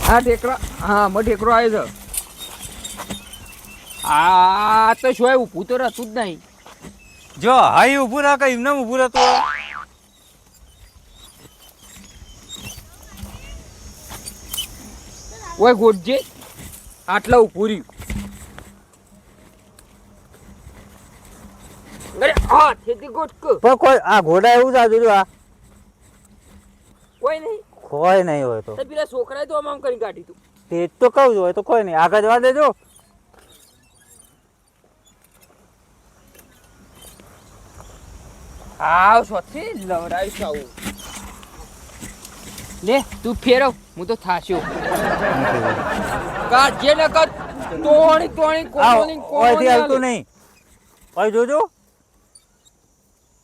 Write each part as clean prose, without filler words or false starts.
આ ટેકરો હા મો ટેકરો આવ્યો છે આ તો શું ઊભું તો રહેતું જ નહીં જો હાઈ ઊભું ના કઈ એમને ઊભું રહેતું ઓય ગોડજે આટલા ઊભું રહ્યું અરે હા ખેતી ગોટક પણ કોઈ આ ઘોડા એવું જ આ જોજો આ કોઈ નહીં કોઈ નહીં હોય તો પેલા છોકરાએ તો આમ કરી કાઢી તું તે તો કહું જ હોય તો કોઈ નહીં આગળ જવા દેજો આવ સોથી લવરાઈશ આવું લે તું ફેરવ હું તો થાશ્યો કાઢ જે ન કર તોણી તોણી કોણી કોઈથી હાલતું નહીં ઓય જોજો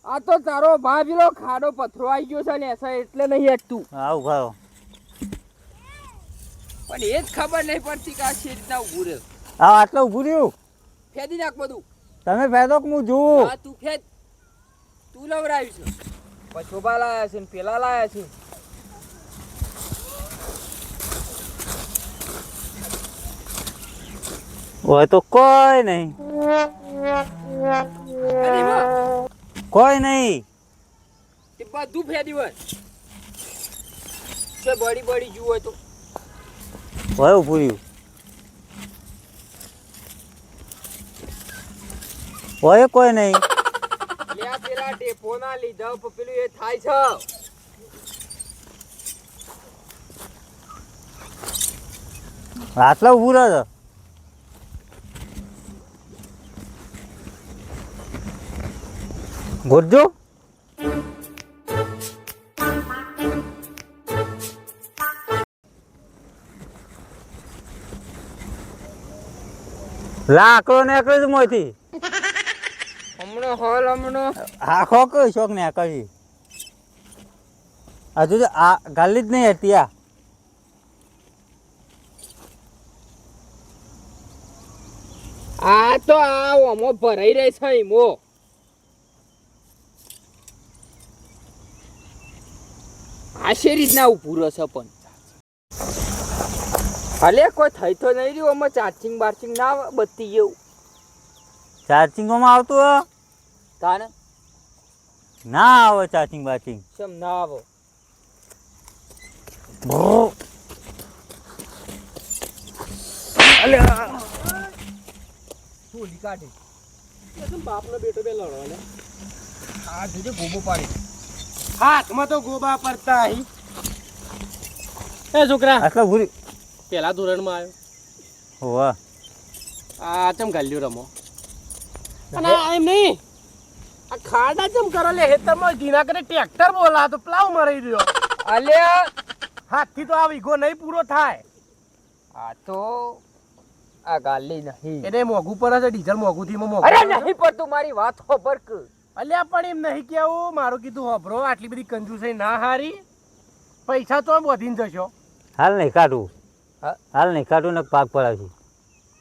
આ તો તારો ભાભીલો ખાડો પથરો આવી ગયો છે ને એસા એટલે નહીં હટતું હા ઉભા રહો પણ એ જ ખબર નહીં પડતી કે આ છે રીતના ઊભું રહ્યો હા આટલું ઊભું રહ્યું ફેદી નાખ બધું તમે ફેદો કે હું જોઉં હા તું ફેદ તું લવરાવ્યું છે પછોબા લાયા છે ને પેલા લાયા છે હોય તો કોઈ નહીં અરે વાહ, કોઈ નહીં તે બધું ફેદી હોય છે બળી બળી જુઓ તો હોય ઊભું રહ્યું હોય કોઈ નહીં લે આ પેલા ડેપો ના લીધા ઉપર પેલું એ થાય છે આટલા ઊભું રહે છે ગોઠજો લાકડો ને એકલો જ મોથી હમણાં હોલ હમણાં આખો કઈ શોખ ને કરી હજુ તો આ ગાલી જ નહીં હતી આ તો આ ઓમો ભરાઈ રહી છે ઈમો આ છે રીતના ઊભું રહેશે પણ હાલે કોઈ થઈ તો નહીં રહ્યું આમાં ચાર્જિંગ બાર્જિંગ ના બત્તી જેવું ચાર્જિંગમાં આવતું હોય તાને ના આવે ચાર્જિંગ બાર્જિંગ કેમ ના આવો શું કાઢે બાપનો બેટો બે લડો ને આ જોજે ગોબો પાડી હાથમાં તો ગોબા પડતા અહીં એ છોકરા આટલા ભૂરી પેલા ધોરણમાં આવ્યો હોવા આ ચમ ગાલ્યો રમો અને એમ નહીં આ ખાડા ચમ કરો લે હેતરમાં જીના કરે ટ્રેક્ટર બોલા તો પ્લાવ મરાઈ રહ્યો અલ્યા હાથથી તો આ વીઘો નહીં પૂરો થાય આ તો આ ગાલી નહીં એને મોઘું પડે છે ડીઝલ મોઘું થી મોઘું અરે નહીં પડતું મારી વાત ખબર કે અલ્યા પણ એમ નહીં કેવું મારું કીધું હોભરો આટલી બધી કંજૂસાઈ ના હારી પૈસા તો વધીને જશો હાલ નહીં કાઢું હાલ નહીં કાઢું ને ભાગ પર આવશે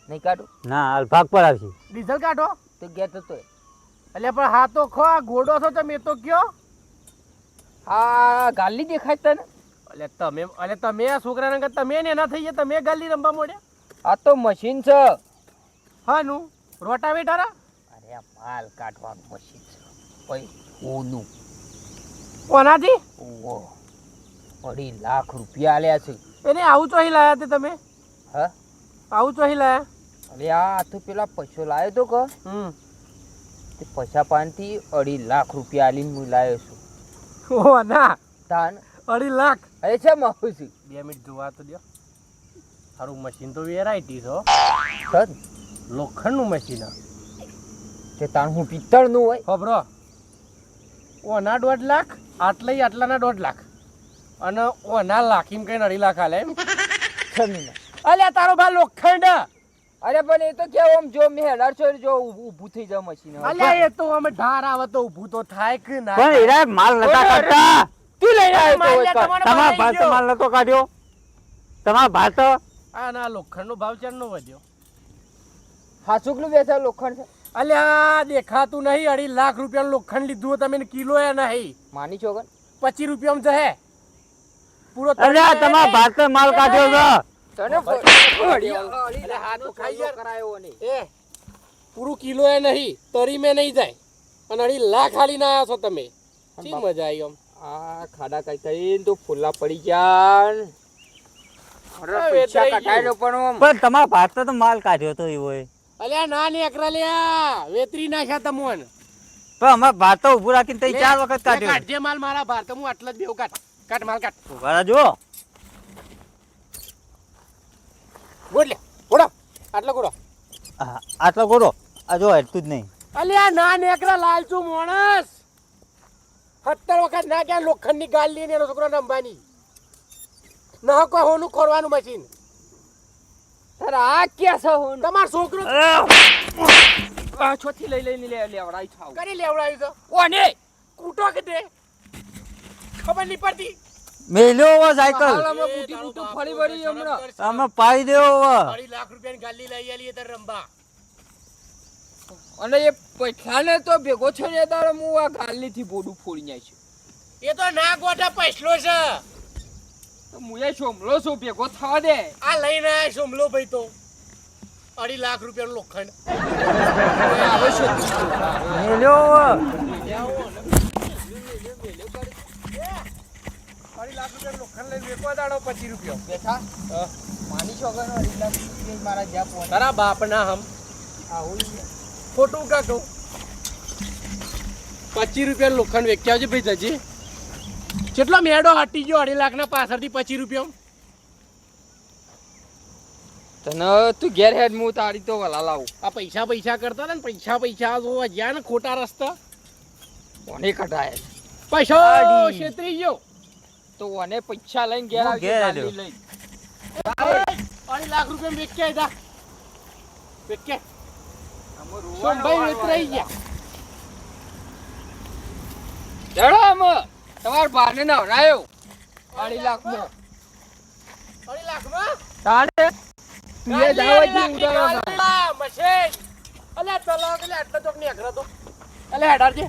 નહીં કાઢું ના હાલ ભાગ પર આવશે ડીઝલ કાઢો તો ગેટ તો એટલે પણ હા તો ખો આ ઘોડો છો તમે તો કયો હા ગાલી દેખાય તને એટલે તમે આ છોકરાને તમે ને એના થઈ ગયા તમે ગાલી રમવા મોડ્યા આ તો મશીન છે હા નું રોટાવેટર અરે આ માલ કાઢવાનું મશીન છે ઓય ઓનું કોનાથી ઓહો 2.5 લાખ રૂપિયા આલ્યા છે એને આવું ચોહી લાયા તે તમે હા આવું ચોહી લાયા અરે આ તો પેલા પૈસો લાવ્યો તો કે તે પૈસા પાનથી 2.5 લાખ રૂપિયા આલીને હું લાવ્યો છું ઓ ના તાન 2.5 લાખ અરે છે માહું છું 2 મિનિટ જોવા તો દો તારું મશીન તો વેરાયટી છો સર લોખંડનું મશીન તે તાણ હું પિત્તળનું હોય ખબરો ઓના 1.5 લાખ આટલાના 1.5 લાખ અને ઓના લાખીમ કઈ 2.5 લાખ આલે એમ અલ્યા તારો ભા લોખંડ અરે પણ એ તો કેવું આમ જો મે હેડાર છો જો ઊભું થઈ જાય મશીન અલ્યા એ તો અમે ઢાર આવે તો ઊભું તો થાય કે ના પણ એરા માલ નતા કાઢતા તું લઈ આવ્યો તો તમારા ભાત માલ નતો કાઢ્યો તમારા ભાત આ ના લોખંડનો ભાવ ચારનો વધ્યો હાસુકલું વેચા લોખંડ છે અલ્યા દેખાતું નહીં 2.5 લાખ રૂપિયાનું લોખંડ લીધું તમે કિલો એ નહીં માની છો 25 રૂપિયામાં જહે પૂરો અલ્યા તમારા ભાત માલ કાઢ્યો છે તને અરે હા તો ખાઈ યાર. કરાયો ને એ પૂરું કિલો એ નહીં તરી મેં નહીં જાય અને 2.5 લાખ હાલીને આવ્યા છો તમે શી મજા આવી આમ આ ખાડા કઈ કઈ તો ફૂલા પડી ગયા ને. અરે પૈસા વેચાઈ કટાઈ લો પણ આમ. પણ તમારા ભાત તો માલ કાઢ્યો તો એવો એ. અલ્યા ના ને એકરા લ્યા વેતરી નાખ્યા તમોન પણ અમારા ભાત તો ઊભું રાખીને તઈ 4 વખત કાઢ્યો. કાઢજે માલ મારા ભાર તો હું આટલા જ બેવ કાઢ માલ કાઢ ઉભા જો ગોડ લે ગોડો આટલો ગોડો આટલો ગોળો આ જો હેડતું જ નહીં. અલ્યા ના ને એકરા લાલચુ માણસ 70 વખત ના ગયા લોખંડની ગાલ લઈને એનો છોકરો રંબાની ના કોઈ હોનું ખોરવાનું મશીન તારે આ ક્યાં છે હોન તમાર છોકરો પાછોથી લઈ લઈને લેવડાઈ થાવ કરી લેવડાવ્યું તો ઓને કૂટો કે તે ખબર નહીં પડતી મેલ્યો હવે સાયકલ હાલામાં બૂટી બૂટું ફરી વળી હમણાં અમે પાઈ દેવો હવે. 2.5 લાખ રૂપિયાની ગાલી લઈ આલી તાર રંબા અને એ પૈસાને તો ભેગો છે ને તારે હું આ ગાલીથી બોડું ફોડી જાય છે એ તો ના ગોટા પૈસલો છે તો મુએ સોમલો છો ભેગો થવા દે આ લઈને આયા સોમલો ભાઈ તો 2.5 લાખ રૂપિયાનું લોખંડ આવે છે મેલ્યો હવે. 2.5 લાખ રૂપિયાનું લોખંડ લઈને વેચવા દાડો 25 રૂપિયા બેઠા માની છો કે 2.5 લાખ રૂપિયા મારા જ્યાં પહોંચે તારા બાપના હમ આવું ખોટું કા કહું 25 રૂપિયાનું લોખંડ વેચ્યા છે ભાઈ જજી કેટલો મેડો હટી ગયો 2.5 લાખના પાછળથી 25 રૂપિયા તને તું ઘેર હેડ હું તારી તો વલા લાવું આ પૈસા કરતા હતા ને પૈસા જોવા ગયા ને ખોટા રસ્તા કોને કઢાય પૈસા આડી. છેતરી ગયો તો ઓને પૈસા લઈને ઘેર હું આવજો ઘેર ગાડી આવ્યો. લઈને 2.5 લાખ રૂપિયા વેચ્યા હતા વેચ્યા સોમભાઈ વેચરાઈ ગયા ચડો આમ તમાર બાને નવરાયો 2.5 લાખમાં 2.5 લાખમાં તારે તું એ દાવાજી ઉડાડો મશીન અલ્યા ચલો કે આટલો ચોક ની અઘરા તો અલ્યા હેડારજે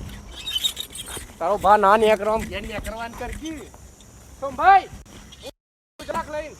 તારો ભા ના ની અઘરા આમ ઘેર ની અઘરવાન કરકી સોમભાઈ 2 લાખ લઈને